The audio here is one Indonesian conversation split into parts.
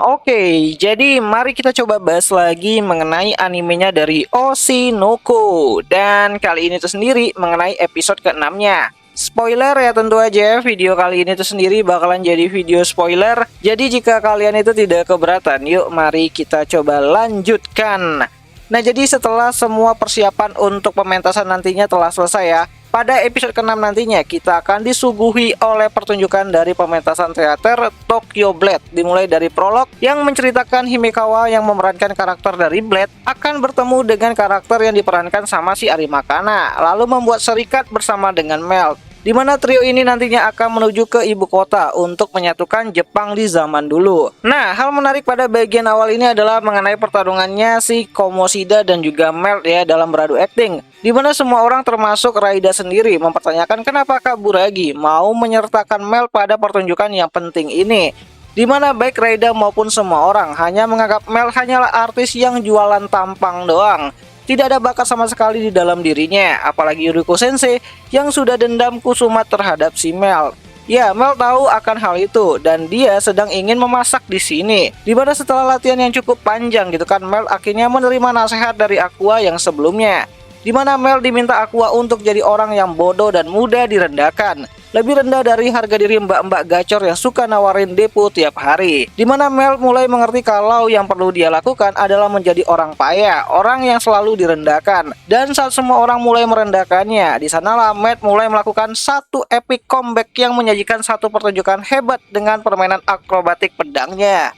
Oke, jadi mari kita coba bahas lagi mengenai animenya dari Oshinoko. Dan kali ini tuh sendiri mengenai episode ke-6-nya. Spoiler ya tentu aja, video kali ini tuh sendiri bakalan jadi video spoiler. Jadi jika kalian itu tidak keberatan, yuk mari kita coba lanjutkan. Nah, jadi setelah semua persiapan untuk pementasan nantinya telah selesai ya, pada episode ke-6 nantinya kita akan disuguhi oleh pertunjukan dari pementasan teater Tokyo Blade. Dimulai dari prolog yang menceritakan Himekawa yang memerankan karakter dari Blade akan bertemu dengan karakter yang diperankan sama si Arima Kana, lalu membuat serikat bersama dengan Melt, di mana trio ini nantinya akan menuju ke ibu kota untuk menyatukan Jepang di zaman dulu. Nah, hal menarik pada bagian awal ini adalah mengenai pertarungannya si Komoshida dan juga Melt ya dalam beradu akting, di mana semua orang termasuk Raida sendiri mempertanyakan kenapa Kaburagi mau menyertakan Melt pada pertunjukan yang penting ini, di mana baik Raida maupun semua orang hanya menganggap Melt hanyalah artis yang jualan tampang doang. Tidak ada bakat sama sekali di dalam dirinya, apalagi Yuriko Sensei yang sudah dendam kusumat terhadap si Melt. Ya, Melt tahu akan hal itu dan dia sedang ingin memasak di sini. Dimana setelah latihan yang cukup panjang gitu kan, Melt akhirnya menerima nasihat dari Aqua yang sebelumnya, dimana Melt diminta Aqua untuk jadi orang yang bodoh dan mudah direndahkan, lebih rendah dari harga diri mbak-mbak gacor yang suka nawarin depo tiap hari. Dimana Melt mulai mengerti kalau yang perlu dia lakukan adalah menjadi orang payah, orang yang selalu direndahkan. Dan saat semua orang mulai merendahkannya, di sanalah Melt mulai melakukan satu epic comeback yang menyajikan satu pertunjukan hebat dengan permainan akrobatik pedangnya.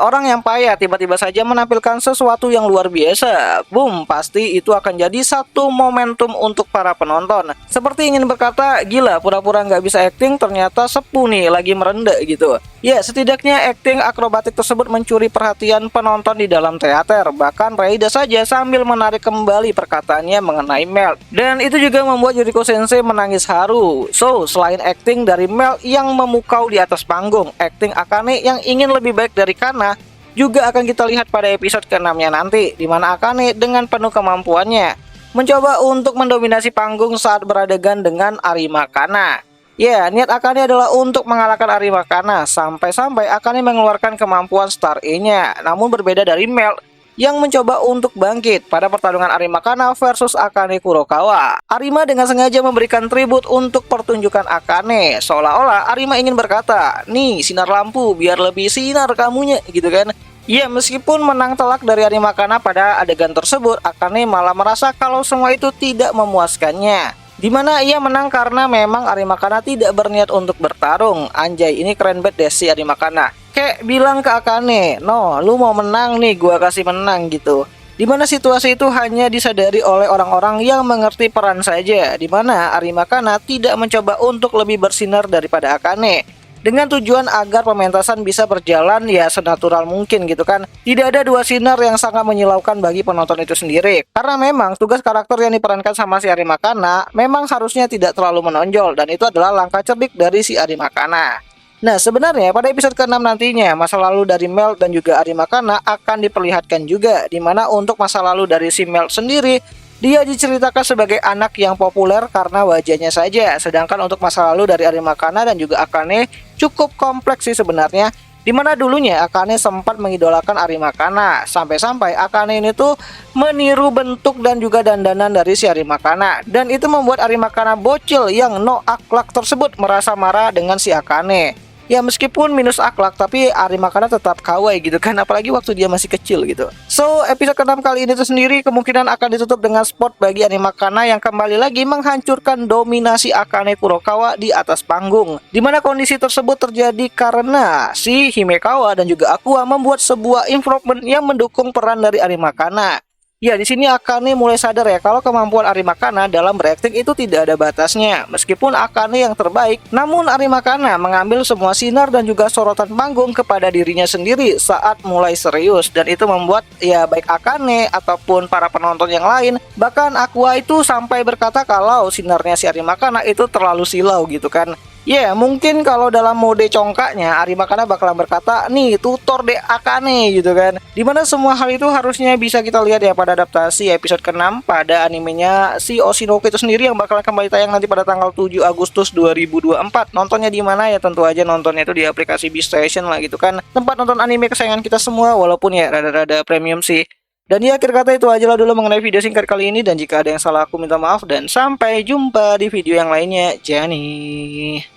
Orang yang payah tiba-tiba saja menampilkan sesuatu yang luar biasa. Boom, pasti itu akan jadi satu momentum untuk para penonton. Seperti ingin berkata, gila pura-pura nggak bisa acting ternyata sepuh nih lagi merendah gitu. Setidaknya acting akrobatik tersebut mencuri perhatian penonton di dalam teater. Bahkan Raida saja sambil menarik kembali perkataannya mengenai Melt. Dan itu juga membuat Yuriko Sensei menangis haru. So, selain acting dari Melt yang memukau di atas panggung, acting Akane yang ingin lebih baik dari Kana juga akan kita lihat pada episode ke-6-nya nanti, di mana Akane dengan penuh kemampuannya mencoba untuk mendominasi panggung saat beradegan dengan Arima Kana. Niat Akane adalah untuk mengalahkan Arima Kana sampai-sampai Akane mengeluarkan kemampuan Star E-nya. Namun berbeda dari Melt yang mencoba untuk bangkit pada pertarungan Arima Kana versus Akane Kurokawa. Arima dengan sengaja memberikan tribut untuk pertunjukan Akane, seolah-olah Arima ingin berkata, nih sinar lampu biar lebih sinar kamunya gitu kan. Meskipun menang telak dari Arima Kana pada adegan tersebut, Akane malah merasa kalau semua itu tidak memuaskannya. Dimana ia menang karena memang Arima Kana tidak berniat untuk bertarung. Anjay, ini keren banget deh si Arima Kana. Kayak bilang ke Akane, no, lu mau menang nih, gua kasih menang gitu. Dimana situasi itu hanya disadari oleh orang-orang yang mengerti peran saja. Dimana Arima Kana tidak mencoba untuk lebih bersinar daripada Akane, dengan tujuan agar pementasan bisa berjalan senatural mungkin gitu kan. Tidak ada dua sinar yang sangat menyilaukan bagi penonton itu sendiri. Karena memang tugas karakter yang diperankan sama si Arima Kana memang harusnya tidak terlalu menonjol, dan itu adalah langkah cerdik dari si Arima Kana. Nah, sebenarnya pada episode ke-6 nantinya masa lalu dari Melt dan juga Arima Kana akan diperlihatkan juga, dimana untuk masa lalu dari si Melt sendiri, dia diceritakan sebagai anak yang populer karena wajahnya saja. Sedangkan untuk masa lalu dari Arima Kana dan juga Akane cukup kompleks sih sebenarnya, dimana dulunya Akane sempat mengidolakan Arima Kana, sampai-sampai Akane ini tuh meniru bentuk dan juga dandanan dari si Arima Kana. Dan itu membuat Arima Kana bocil yang no akhlak tersebut merasa marah dengan si Akane. Meskipun minus akhlak, tapi Arima Kana tetap kawaii gitu kan, apalagi waktu dia masih kecil gitu. So, episode ke-6 kali ini tuh sendiri kemungkinan akan ditutup dengan spot bagi Arima Kana yang kembali lagi menghancurkan dominasi Akane Kurokawa di atas panggung. Dimana kondisi tersebut terjadi karena si Himekawa dan juga Aqua membuat sebuah improvement yang mendukung peran dari Arima Kana. Di sini Akane mulai sadar ya kalau kemampuan Arima Kana dalam berakting itu tidak ada batasnya. Meskipun Akane yang terbaik, namun Arima Kana mengambil semua sinar dan juga sorotan panggung kepada dirinya sendiri saat mulai serius, dan itu membuat baik Akane ataupun para penonton yang lain, bahkan Aqua itu sampai berkata kalau sinarnya si Arima Kana itu terlalu silau gitu kan. Ya, mungkin kalau dalam mode congkaknya, Arima bakalan berkata, nih tutor de Akane gitu kan. Dimana semua hal itu harusnya bisa kita lihat ya pada adaptasi episode ke-6 pada animenya si Oshinoko itu sendiri yang bakalan kembali tayang nanti pada tanggal 7 Agustus 2024. Nontonnya di mana ya? Tentu aja nontonnya itu di aplikasi Beastation lah gitu kan. Tempat nonton anime kesayangan kita semua, walaupun ya rada-rada premium sih. Dan di akhir kata itu aja lah dulu mengenai video singkat kali ini, dan jika ada yang salah aku minta maaf dan sampai jumpa di video yang lainnya. Jani.